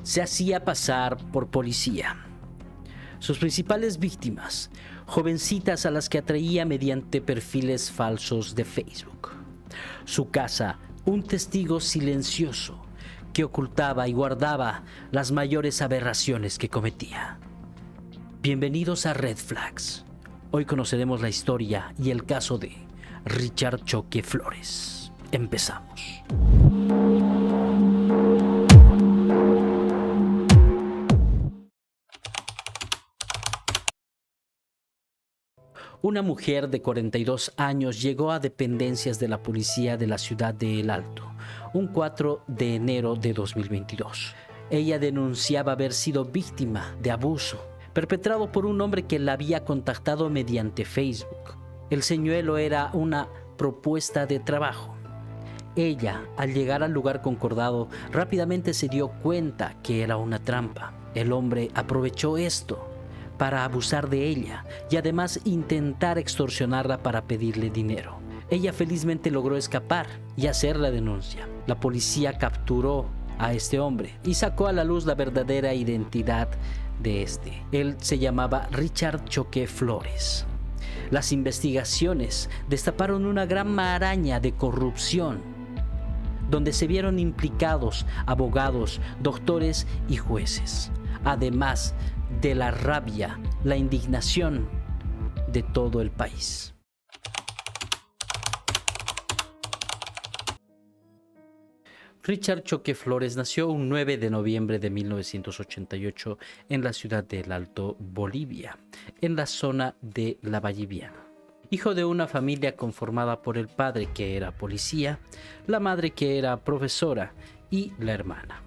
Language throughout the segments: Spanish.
se hacía pasar por policía. Sus principales víctimas, jovencitas a las que atraía mediante perfiles falsos de Facebook. Su casa, un testigo silencioso que ocultaba y guardaba las mayores aberraciones que cometía. Bienvenidos a Red Flags. Hoy conoceremos la historia y el caso de Richard Choque Flores. Empezamos. Una mujer de 42 años llegó a dependencias de la policía de la ciudad de El Alto, un 4 de enero de 2022. Ella denunciaba haber sido víctima de abuso, perpetrado por un hombre que la había contactado mediante Facebook. El señuelo era una propuesta de trabajo. Ella, al llegar al lugar concordado, rápidamente se dio cuenta que era una trampa. El hombre aprovechó esto para abusar de ella y además intentar extorsionarla para pedirle dinero. Ella felizmente logró escapar y hacer la denuncia. La policía capturó a este hombre y sacó a la luz la verdadera identidad de este. Él se llamaba Richard Choque Flores. Las investigaciones destaparon una gran maraña de corrupción, donde se vieron implicados abogados, doctores y jueces, además de la rabia, la indignación de todo el país. Richard Choque Flores nació un 9 de noviembre de 1988 en la ciudad de El Alto, Bolivia, en la zona de La Valliviana. Hijo de una familia conformada por el padre, que era policía, la madre, que era profesora, y la hermana.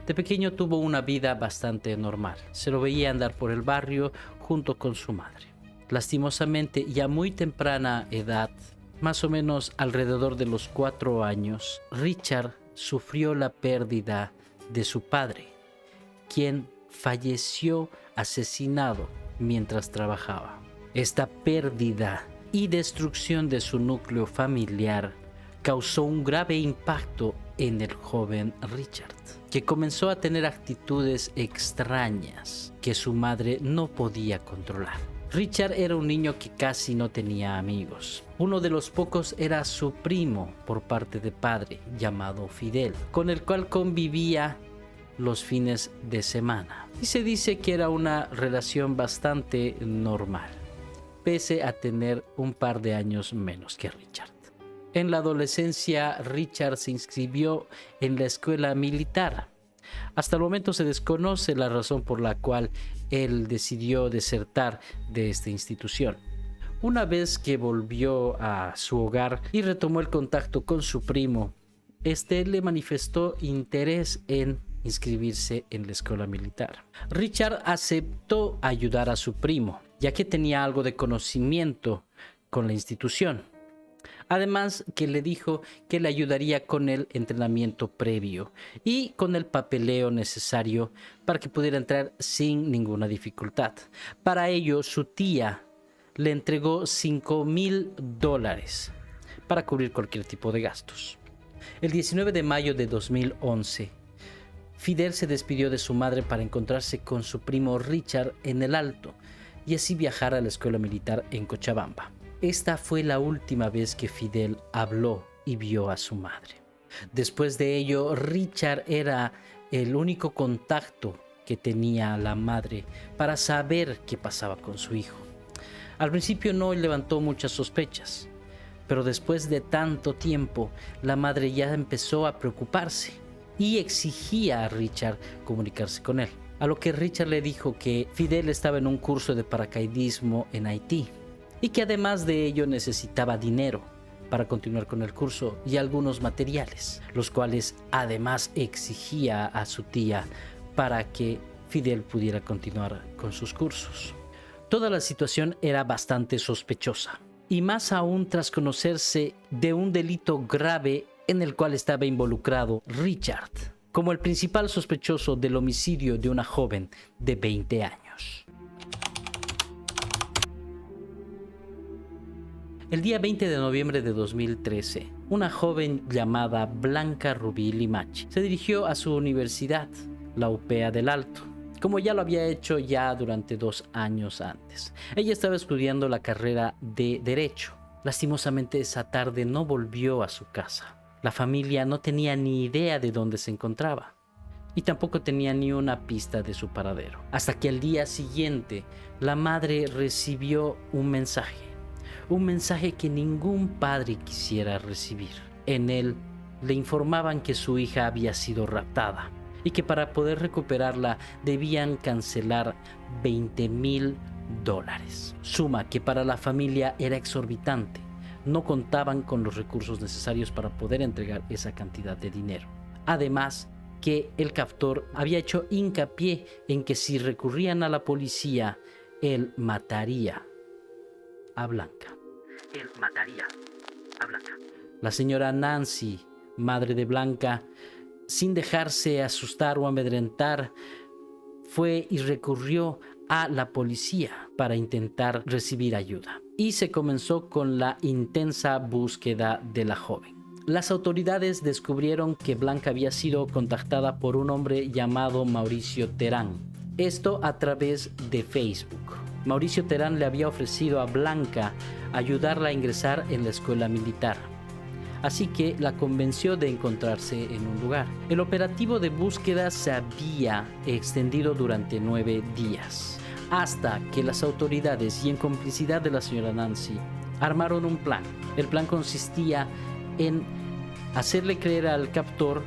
De pequeño tuvo una vida bastante normal. Se lo veía andar por el barrio junto con su madre. Lastimosamente, y a muy temprana edad, más o menos alrededor de los 4 años, Richard sufrió la pérdida de su padre, quien falleció asesinado mientras trabajaba. Esta pérdida y destrucción de su núcleo familiar causó un grave impacto en el joven Richard, que comenzó a tener actitudes extrañas que su madre no podía controlar. Richard era un niño que casi no tenía amigos. Uno de los pocos era su primo por parte de padre, llamado Fidel, con el cual convivía los fines de semana. Y se dice que era una relación bastante normal, pese a tener un par de años menos que Richard. En la adolescencia, Richard se inscribió en la escuela militar. Hasta el momento se desconoce la razón por la cual él decidió desertar de esta institución. Una vez que volvió a su hogar y retomó el contacto con su primo, este le manifestó interés en inscribirse en la escuela militar. Richard aceptó ayudar a su primo, ya que tenía algo de conocimiento con la institución. Además, que le dijo que le ayudaría con el entrenamiento previo y con el papeleo necesario para que pudiera entrar sin ninguna dificultad. Para ello, su tía le entregó $5,000 para cubrir cualquier tipo de gastos. El 19 de mayo de 2011, Fidel se despidió de su madre para encontrarse con su primo Richard en El Alto y así viajar a la escuela militar en Cochabamba. Esta fue la última vez que Fidel habló y vio a su madre. Después de ello, Richard era el único contacto que tenía la madre para saber qué pasaba con su hijo. Al principio no levantó muchas sospechas, pero después de tanto tiempo, la madre ya empezó a preocuparse y exigía a Richard comunicarse con él. A lo que Richard le dijo que Fidel estaba en un curso de paracaidismo en Haití y que además de ello necesitaba dinero para continuar con el curso y algunos materiales, los cuales además exigía a su tía para que Fidel pudiera continuar con sus cursos. Toda la situación era bastante sospechosa, y más aún tras conocerse de un delito grave en el cual estaba involucrado Richard, como el principal sospechoso del homicidio de una joven de 20 años. El día 20 de noviembre de 2013, una joven llamada Blanca Rubí Limache se dirigió a su universidad la UPEA del Alto, como ya lo había hecho ya durante 2 años antes. Ella estaba estudiando la carrera de Derecho. Lastimosamente esa tarde no volvió a su casa. La familia no tenía ni idea de dónde se encontraba y tampoco tenía ni una pista de su paradero. Hasta que al día siguiente la madre recibió un mensaje que ningún padre quisiera recibir. En él le informaban que su hija había sido raptada y que para poder recuperarla debían cancelar $20,000, suma que para la familia era exorbitante. No contaban con los recursos necesarios para poder entregar esa cantidad de dinero. Además, que el captor había hecho hincapié en que si recurrían a la policía, él mataría a Blanca. Él mataría a Blanca. La señora Nancy, madre de Blanca, sin dejarse asustar o amedrentar, fue y recurrió a la policía para intentar recibir ayuda. Y se comenzó con la intensa búsqueda de la joven. Las autoridades descubrieron que Blanca había sido contactada por un hombre llamado Mauricio Terán. Esto a través de Facebook. Mauricio Terán le había ofrecido a Blanca ayudarla a ingresar en la escuela militar. Así que la convenció de encontrarse en un lugar. El operativo de búsqueda se había extendido durante 9 días, hasta que las autoridades, y en complicidad de la señora Nancy, armaron un plan. El plan consistía en hacerle creer al captor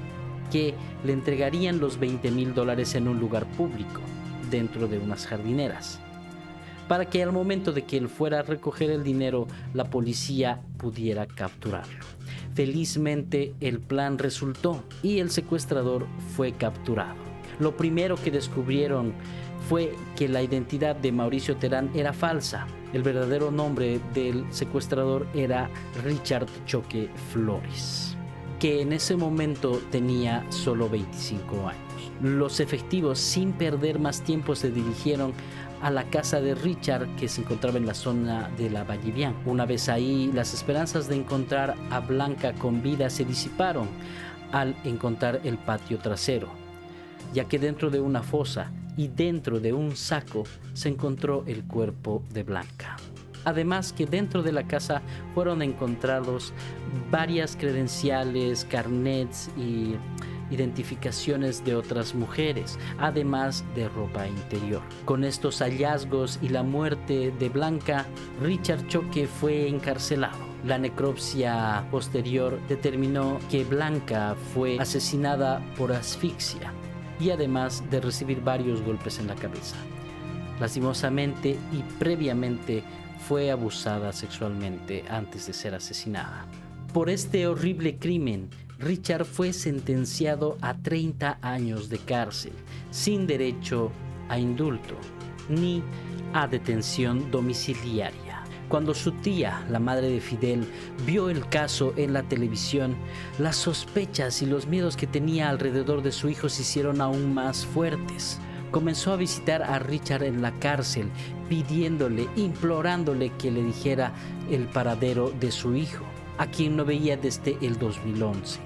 que le entregarían los $20,000 en un lugar público, dentro de unas jardineras, para que al momento de que él fuera a recoger el dinero, la policía pudiera capturarlo. Felizmente el plan resultó y el secuestrador fue capturado. Lo primero que descubrieron fue que la identidad de Mauricio Terán era falsa. El verdadero nombre del secuestrador era Richard Choque Flores, que en ese momento tenía solo 25 años. Los efectivos, sin perder más tiempo, se dirigieron a la casa de Richard, que se encontraba en la zona de la Vallivian. Una vez ahí, las esperanzas de encontrar a Blanca con vida se disiparon al encontrar el patio trasero, ya que dentro de una fosa y dentro de un saco se encontró el cuerpo de Blanca. Además que dentro de la casa fueron encontrados varias credenciales, carnets y identificaciones de otras mujeres, además de ropa interior. Con estos hallazgos y la muerte de Blanca, Richard Choque fue encarcelado. La necropsia posterior determinó que Blanca fue asesinada por asfixia y además de recibir varios golpes en la cabeza. Lastimosamente y previamente fue abusada sexualmente antes de ser asesinada. Por este horrible crimen, Richard fue sentenciado a 30 años de cárcel, sin derecho a indulto ni a detención domiciliaria. Cuando su tía, la madre de Fidel, vio el caso en la televisión, las sospechas y los miedos que tenía alrededor de su hijo se hicieron aún más fuertes. Comenzó a visitar a Richard en la cárcel, pidiéndole, implorándole que le dijera el paradero de su hijo, a quien no veía desde el 2011.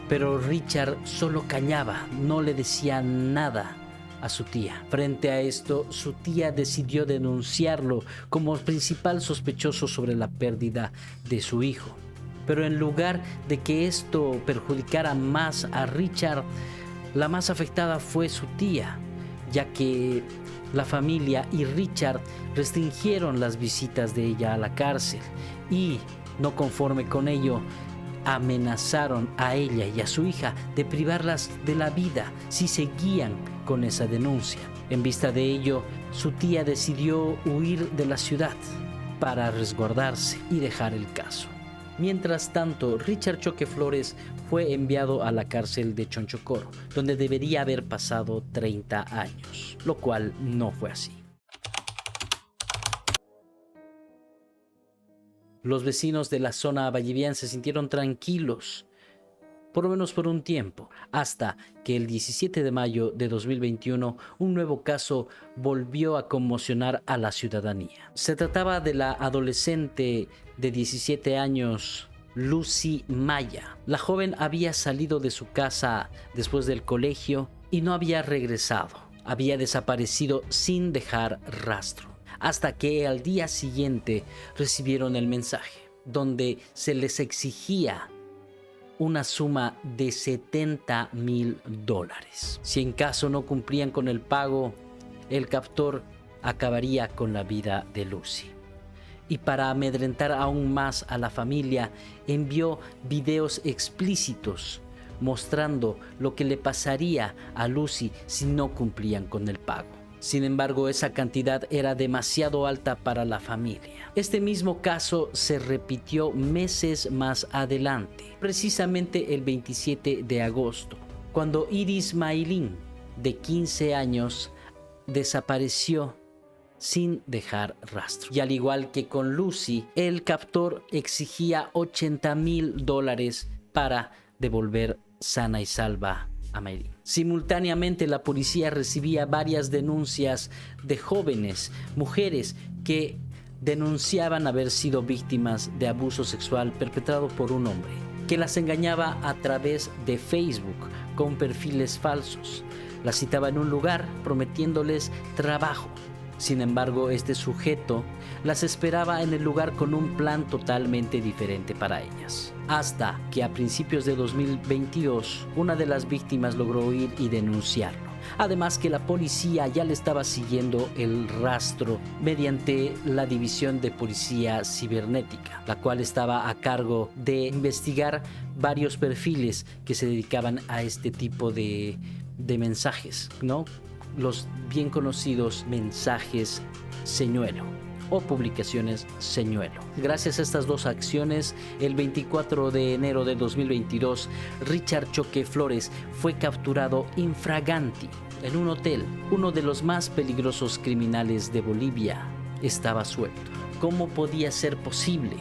Pero Richard solo callaba, no le decía nada a su tía. Frente a esto, su tía decidió denunciarlo como principal sospechoso sobre la pérdida de su hijo. Pero en lugar de que esto perjudicara más a Richard, la más afectada fue su tía, ya que la familia y Richard restringieron las visitas de ella a la cárcel y, no conforme con ello, amenazaron a ella y a su hija de privarlas de la vida si seguían con esa denuncia. En vista de ello, su tía decidió huir de la ciudad para resguardarse y dejar el caso. Mientras tanto, Richard Choque Flores fue enviado a la cárcel de Chonchocoro, donde debería haber pasado 30 años, lo cual no fue así. Los vecinos de la zona valliviana se sintieron tranquilos, por lo menos por un tiempo, hasta que el 17 de mayo de 2021 un nuevo caso volvió a conmocionar a la ciudadanía. Se trataba de la adolescente de 17 años, Lucy Maya. La joven había salido de su casa después del colegio y no había regresado. Había desaparecido sin dejar rastro, hasta que al día siguiente recibieron el mensaje, donde se les exigía una suma de $70,000. Si en caso no cumplían con el pago, el captor acabaría con la vida de Lucy. Y para amedrentar aún más a la familia, envió videos explícitos mostrando lo que le pasaría a Lucy si no cumplían con el pago. Sin embargo, esa cantidad era demasiado alta para la familia. Este mismo caso se repitió meses más adelante, precisamente el 27 de agosto, cuando Iris Maylin, de 15 años, desapareció sin dejar rastro. Y al igual que con Lucy, el captor exigía $80,000 para devolver sana y salva a Maylin. Simultáneamente, la policía recibía varias denuncias de jóvenes, mujeres que denunciaban haber sido víctimas de abuso sexual perpetrado por un hombre que las engañaba a través de Facebook con perfiles falsos. Las citaba en un lugar prometiéndoles trabajo. Sin embargo, este sujeto las esperaba en el lugar con un plan totalmente diferente para ellas. Hasta que a principios de 2022, una de las víctimas logró ir y denunciarlo. Además que la policía ya le estaba siguiendo el rastro mediante la División de Policía Cibernética, la cual estaba a cargo de investigar varios perfiles que se dedicaban a este tipo de mensajes, ¿no? Los bien conocidos mensajes señuelo o publicaciones señuelo. Gracias a estas dos acciones, el 24 de enero de 2022, Richard Choque Flores fue capturado infraganti en un hotel. Uno de los más peligrosos criminales de Bolivia estaba suelto. ¿Cómo podía ser posible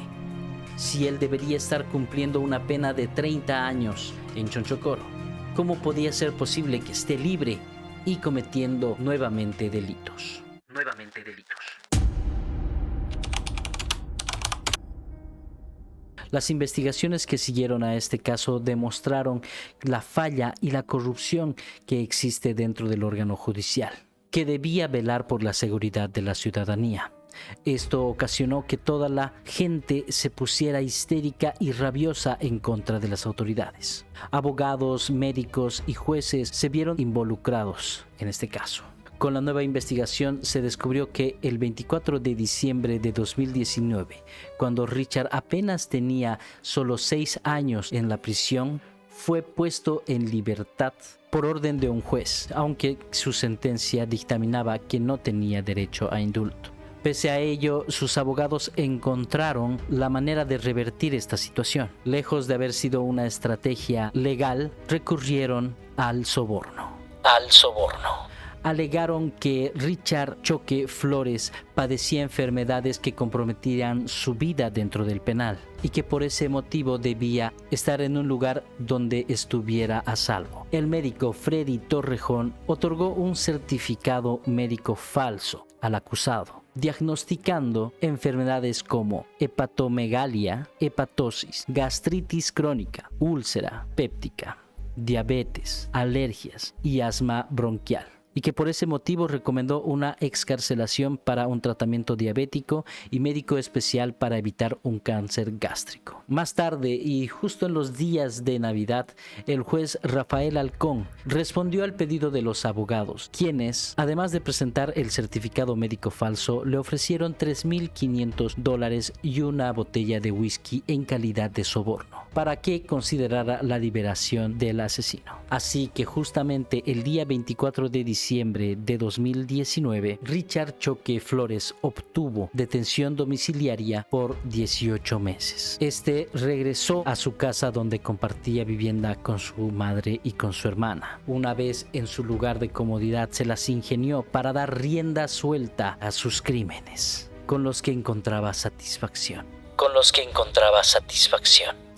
si él debería estar cumpliendo una pena de 30 años en Chonchocoro? ¿Cómo podía ser posible que esté libre y cometiendo nuevamente delitos? Las investigaciones que siguieron a este caso demostraron la falla y la corrupción que existe dentro del órgano judicial, que debía velar por la seguridad de la ciudadanía. Esto ocasionó que toda la gente se pusiera histérica y rabiosa en contra de las autoridades. Abogados, médicos y jueces se vieron involucrados en este caso. Con la nueva investigación se descubrió que el 24 de diciembre de 2019, cuando Richard apenas tenía solo 6 años en la prisión, fue puesto en libertad por orden de un juez, aunque su sentencia dictaminaba que no tenía derecho a indulto. Pese a ello, sus abogados encontraron la manera de revertir esta situación. Lejos de haber sido una estrategia legal, recurrieron al soborno. Alegaron que Richard Choque Flores padecía enfermedades que comprometían su vida dentro del penal y que por ese motivo debía estar en un lugar donde estuviera a salvo. El médico Freddy Torrejón otorgó un certificado médico falso al acusado, diagnosticando enfermedades como hepatomegalia, hepatosis, gastritis crónica, úlcera péptica, diabetes, alergias y asma bronquial, y que por ese motivo recomendó una excarcelación para un tratamiento diabético y médico especial para evitar un cáncer gástrico. Más tarde, y justo en los días de Navidad, el juez Rafael Halcón respondió al pedido de los abogados, quienes, además de presentar el certificado médico falso, le ofrecieron $3,500 y una botella de whisky en calidad de soborno, para que considerara la liberación del asesino. Así que justamente el día 24 de diciembre de 2019, Richard Choque Flores obtuvo detención domiciliaria por 18 meses. Este regresó a su casa donde compartía vivienda con su madre y con su hermana. Una vez en su lugar de comodidad, se las ingenió para dar rienda suelta a sus crímenes, con los que encontraba satisfacción.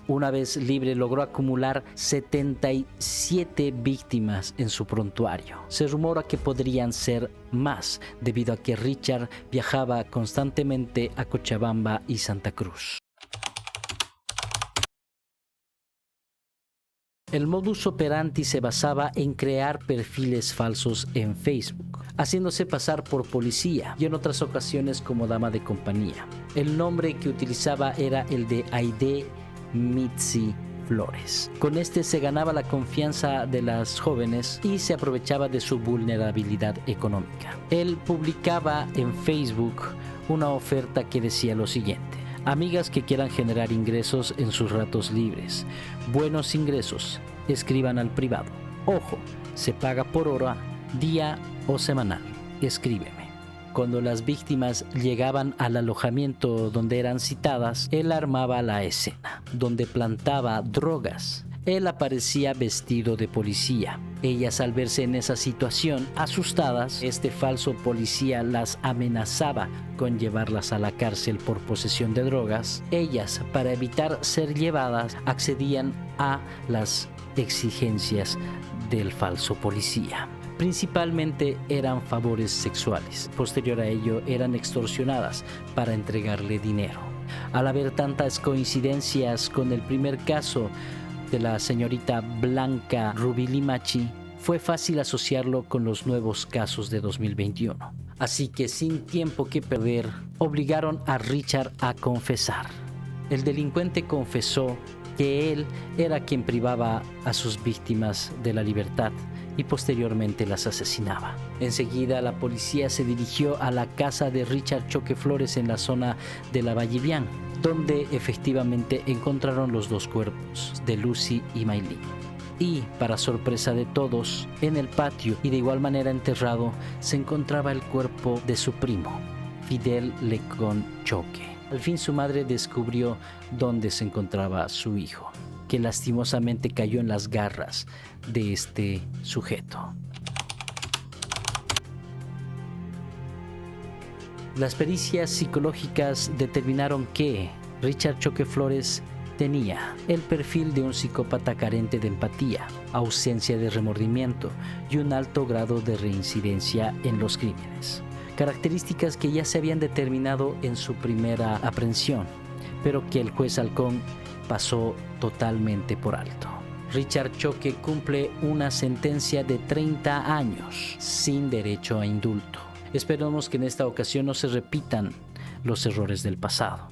Una vez libre, logró acumular 77 víctimas en su prontuario. Se rumora que podrían ser más, debido a que Richard viajaba constantemente a Cochabamba y Santa Cruz. El modus operandi se basaba en crear perfiles falsos en Facebook, haciéndose pasar por policía y en otras ocasiones como dama de compañía. El nombre que utilizaba era el de Aide Mitzi Flores. Con este se ganaba la confianza de las jóvenes y se aprovechaba de su vulnerabilidad económica. Él publicaba en Facebook una oferta que decía lo siguiente: amigas que quieran generar ingresos en sus ratos libres, buenos ingresos, escriban al privado. Ojo, se paga por hora, día o semanal. Escríbeme. Cuando las víctimas llegaban al alojamiento donde eran citadas, él armaba la escena, donde plantaba drogas. Él aparecía vestido de policía. Ellas, al verse en esa situación, asustadas, este falso policía las amenazaba con llevarlas a la cárcel por posesión de drogas. Ellas, para evitar ser llevadas, accedían a las exigencias del falso policía. Principalmente eran favores sexuales. Posterior a ello, eran extorsionadas para entregarle dinero. Al haber tantas coincidencias con el primer caso de la señorita Blanca Rubí-Limachi, fue fácil asociarlo con los nuevos casos de 2021. Así que sin tiempo que perder, obligaron a Richard a confesar. El delincuente confesó que él era quien privaba a sus víctimas de la libertad y posteriormente las asesinaba. Enseguida la policía se dirigió a la casa de Richard Choque Flores en la zona de la Vallivian, donde efectivamente encontraron los dos cuerpos de Lucy y Maylin. Y, para sorpresa de todos, en el patio y de igual manera enterrado se encontraba el cuerpo de su primo, Fidel Lecón Choque. Al fin su madre descubrió dónde se encontraba su hijo, que lastimosamente cayó en las garras de este sujeto. Las pericias psicológicas determinaron que Richard Choque Flores tenía el perfil de un psicópata carente de empatía, ausencia de remordimiento y un alto grado de reincidencia en los crímenes. Características que ya se habían determinado en su primera aprehensión, pero que el juez Halcón pasó totalmente por alto. Richard Choque cumple una sentencia de 30 años sin derecho a indulto. Esperemos que en esta ocasión no se repitan los errores del pasado.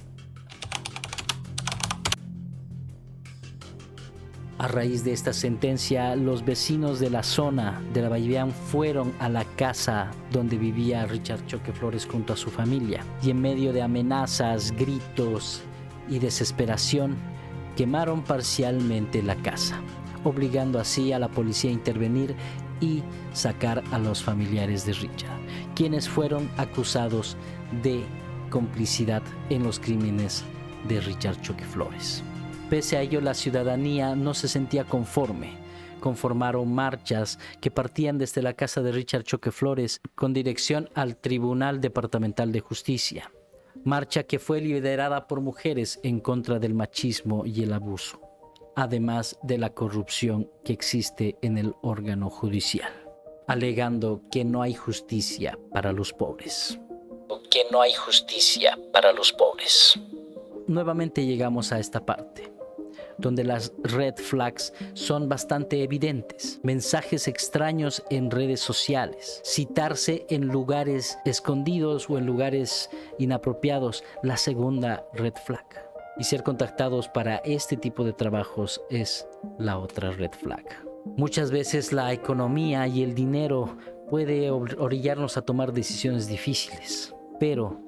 A raíz de esta sentencia, los vecinos de la zona de la Vallivian fueron a la casa donde vivía Richard Choque Flores junto a su familia y en medio de amenazas, gritos y desesperación, quemaron parcialmente la casa, obligando así a la policía a intervenir y sacar a los familiares de Richard, quienes fueron acusados de complicidad en los crímenes de Richard Choque Flores. Pese a ello, la ciudadanía no se sentía conforme. Conformaron marchas que partían desde la casa de Richard Choque Flores con dirección al Tribunal Departamental de Justicia. Marcha que fue liderada por mujeres en contra del machismo y el abuso, además de la corrupción que existe en el órgano judicial, alegando que no hay justicia para los pobres. Que no hay justicia para los pobres. Nuevamente llegamos a esta parte, donde las red flags son bastante evidentes. Mensajes extraños en redes sociales, citarse en lugares escondidos o en lugares inapropiados, la segunda red flag. Y ser contactados para este tipo de trabajos es la otra red flag. Muchas veces la economía y el dinero puede orillarnos a tomar decisiones difíciles, pero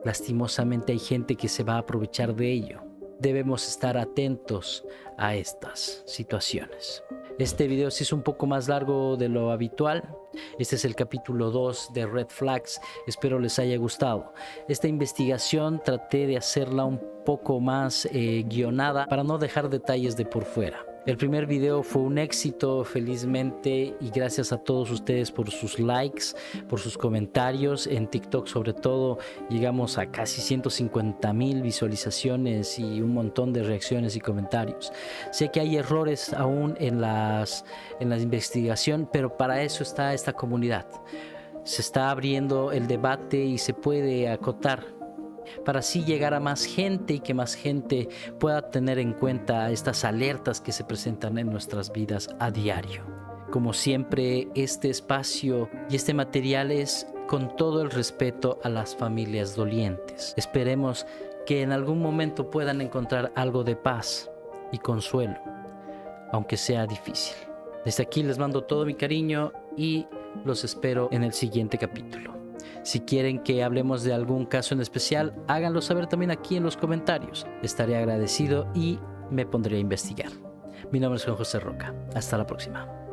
lastimosamente hay gente que se va a aprovechar de ello. Debemos estar atentos a estas situaciones. Este video sí es un poco más largo de lo habitual. Este es el capítulo 2 de Red Flags. Espero les haya gustado. Esta investigación traté de hacerla un poco más guionada para no dejar detalles de por fuera. El primer video fue un éxito, felizmente, y gracias a todos ustedes por sus likes, por sus comentarios. En TikTok, sobre todo, llegamos a casi 150,000 visualizaciones y un montón de reacciones y comentarios. Sé que hay errores aún en la investigación, pero para eso está esta comunidad. Se está abriendo el debate y se puede acotar para así llegar a más gente y que más gente pueda tener en cuenta estas alertas que se presentan en nuestras vidas a diario. Como siempre, este espacio y este material es con todo el respeto a las familias dolientes. Esperemos que en algún momento puedan encontrar algo de paz y consuelo, aunque sea difícil. Desde aquí les mando todo mi cariño y los espero en el siguiente capítulo. Si quieren que hablemos de algún caso en especial, háganlo saber también aquí en los comentarios. Estaré agradecido y me pondré a investigar. Mi nombre es Juan José Roca. Hasta la próxima.